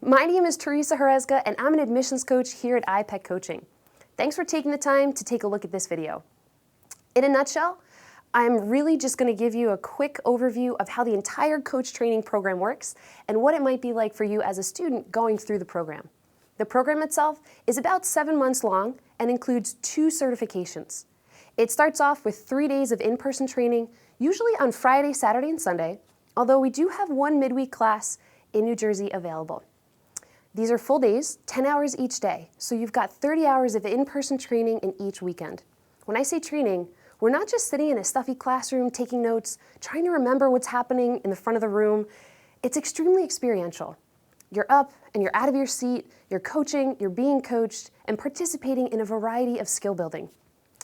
My name is Theresa Horezga, and I'm an admissions coach here at iPEC Coaching. Thanks for taking the time to take a look at this video. In a nutshell, I'm really just going to give you a quick overview of how the entire coach training program works and what it might be like for you as a student going through the program. The program itself is about 7 months long and includes 2 certifications. It starts off with 3 days of in-person training, usually on Friday, Saturday, and Sunday, although we do have one midweek class in New Jersey available. These are full days, 10 hours each day, so you've got 30 hours of in-person training in each weekend. When I say training, we're not just sitting in a stuffy classroom taking notes, trying to remember what's happening in the front of the room. It's extremely experiential. You're up and you're out of your seat, you're coaching, you're being coached, and participating in a variety of skill building.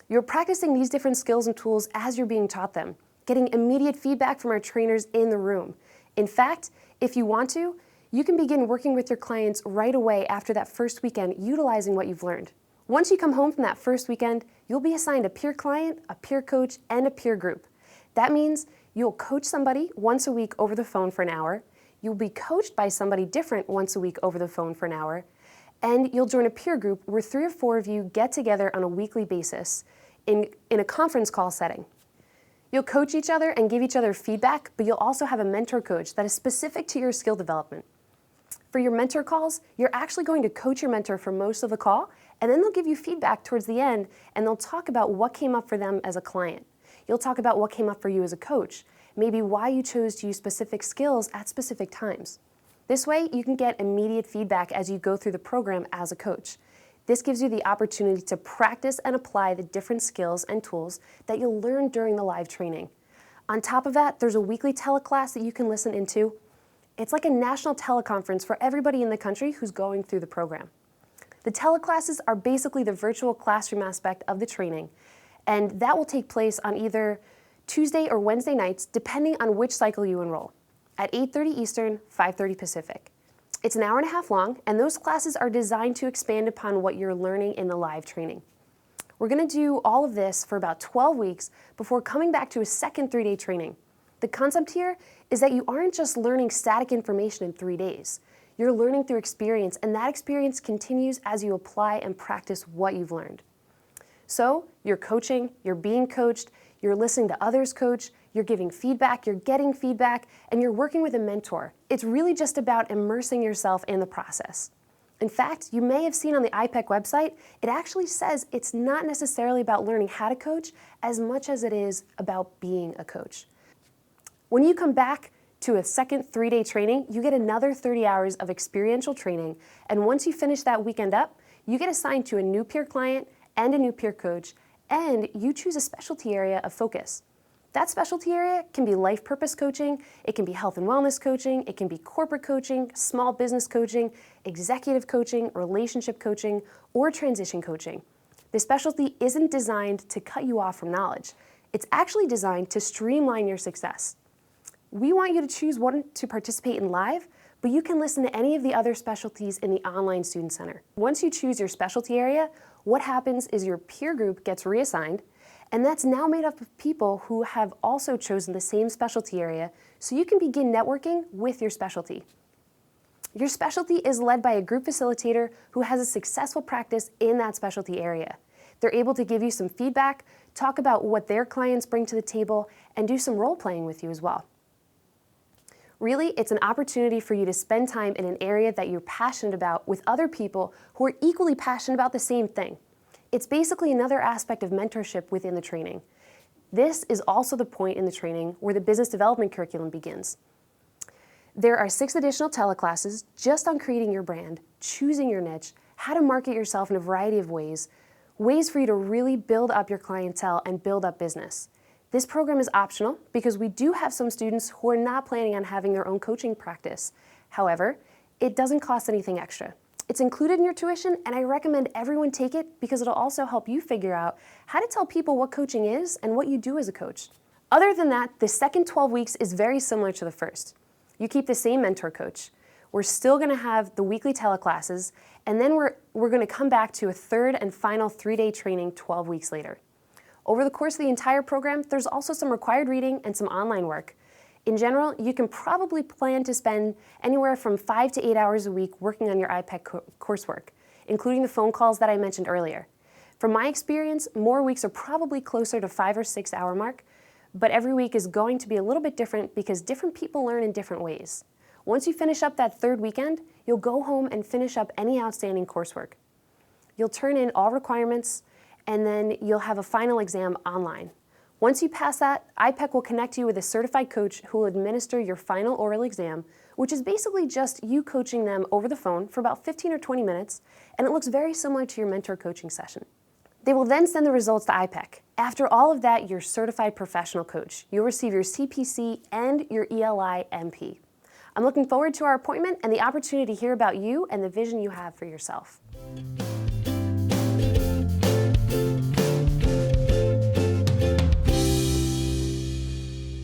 You're practicing these different skills and tools as you're being taught them, getting immediate feedback from our trainers in the room. In fact, if you want to, you can begin working with your clients right away after that first weekend, utilizing what you've learned. Once you come home from that first weekend, you'll be assigned a peer client, a peer coach, and a peer group. That means you'll coach somebody once a week over the phone for an hour, you'll be coached by somebody different once a week over the phone for an hour, and you'll join a peer group where 3 or 4 of you get together on a weekly basis in a conference call setting. You'll coach each other and give each other feedback, but you'll also have a mentor coach that is specific to your skill development. For your mentor calls, you're actually going to coach your mentor for most of the call, and then they'll give you feedback towards the end, and they'll talk about what came up for them as a client. You'll talk about what came up for you as a coach, maybe why you chose to use specific skills at specific times. This way, you can get immediate feedback as you go through the program as a coach. This gives you the opportunity to practice and apply the different skills and tools that you'll learn during the live training. On top of that, there's a weekly teleclass that you can listen into. It's like a national teleconference for everybody in the country who's going through the program. The teleclasses are basically the virtual classroom aspect of the training, and that will take place on either Tuesday or Wednesday nights, depending on which cycle you enroll, at 8:30 Eastern, 5:30 Pacific. It's an hour and a half long, and those classes are designed to expand upon what you're learning in the live training. We're going to do all of this for about 12 weeks before coming back to a second 3-day training. The concept here is that you aren't just learning static information in 3 days. You're learning through experience, and that experience continues as you apply and practice what you've learned. So you're coaching, you're being coached, you're listening to others coach, you're giving feedback, you're getting feedback, and you're working with a mentor. It's really just about immersing yourself in the process. In fact, you may have seen on the iPEC website, it actually says it's not necessarily about learning how to coach as much as it is about being a coach. When you come back to a second 3-day training, you get another 30 hours of experiential training, and once you finish that weekend up, you get assigned to a new peer client and a new peer coach, and you choose a specialty area of focus. That specialty area can be life purpose coaching, it can be health and wellness coaching, it can be corporate coaching, small business coaching, executive coaching, relationship coaching, or transition coaching. The specialty isn't designed to cut you off from knowledge. It's actually designed to streamline your success. We want you to choose one to participate in live, but you can listen to any of the other specialties in the online student center. Once you choose your specialty area, what happens is your peer group gets reassigned, and that's now made up of people who have also chosen the same specialty area, so you can begin networking with your specialty. Your specialty is led by a group facilitator who has a successful practice in that specialty area. They're able to give you some feedback, talk about what their clients bring to the table, and do some role playing with you as well. Really, it's an opportunity for you to spend time in an area that you're passionate about with other people who are equally passionate about the same thing. It's basically another aspect of mentorship within the training. This is also the point in the training where the business development curriculum begins. There are 6 additional teleclasses just on creating your brand, choosing your niche, how to market yourself in a variety of ways for you to really build up your clientele and build up business. This program is optional because we do have some students who are not planning on having their own coaching practice. However, it doesn't cost anything extra. It's included in your tuition, and I recommend everyone take it because it'll also help you figure out how to tell people what coaching is and what you do as a coach. Other than that, the second 12 weeks is very similar to the first. You keep the same mentor coach. We're still going to have the weekly teleclasses, and then we're going to come back to a third and final 3-day training 12 weeks later. Over the course of the entire program, there's also some required reading and some online work. In general, you can probably plan to spend anywhere from 5 to 8 hours a week working on your iPEC coursework, including the phone calls that I mentioned earlier. From my experience, more weeks are probably closer to 5 or 6 hour mark, but every week is going to be a little bit different because different people learn in different ways. Once you finish up that third weekend, you'll go home and finish up any outstanding coursework. You'll turn in all requirements, and then you'll have a final exam online. Once you pass that, iPEC will connect you with a certified coach who will administer your final oral exam, which is basically just you coaching them over the phone for about 15 or 20 minutes, and it looks very similar to your mentor coaching session. They will then send the results to iPEC. After all of that, you're certified professional coach. You'll receive your CPC and your ELI MP. I'm looking forward to our appointment and the opportunity to hear about you and the vision you have for yourself.